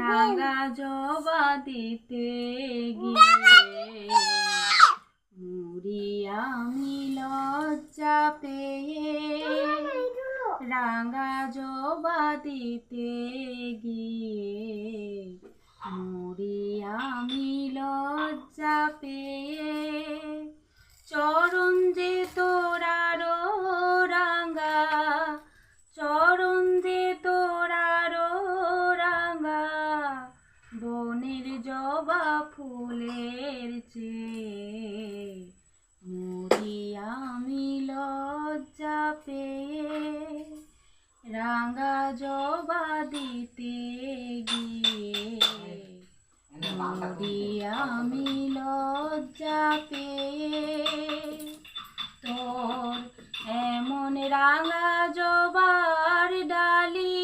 রাঙা জবা দিতে গিয়ে মরি আমি লজ্জা পেয়ে। রাঙা জবা দিতে গিয়ে মরি আমি লজ্জা পেয়ে। চরণ যে তোরারো রাঙা, চরণ যে তোরারো রাঙা, বনের জবা ফুলের চেয়ে মরি আমি লজ্জা পেয়ে। রাঙা জবা দিতে গিয়ে মরি আমি লজ্জা পেয়ে। তোর এমন রাঙা জবার ডালি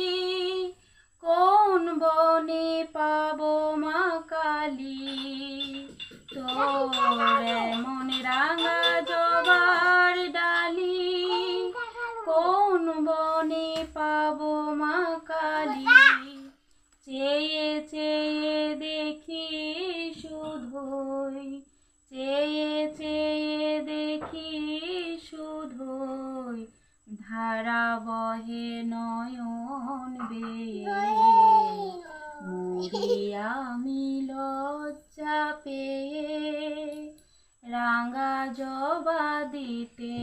কোন বনে পাবো মা কালী। তোর এমন রাঙা জবার ডালি কোন বনে পাবো মা কালী। চেয়ে চেয়ে দেখি শুধুই, চেয়ে চেয়ে দেখি শুধুই, ধারা বহে নয়ন বেয়ে মরি আমি লজ্জা পেয়ে। রাঙা জবা দিতে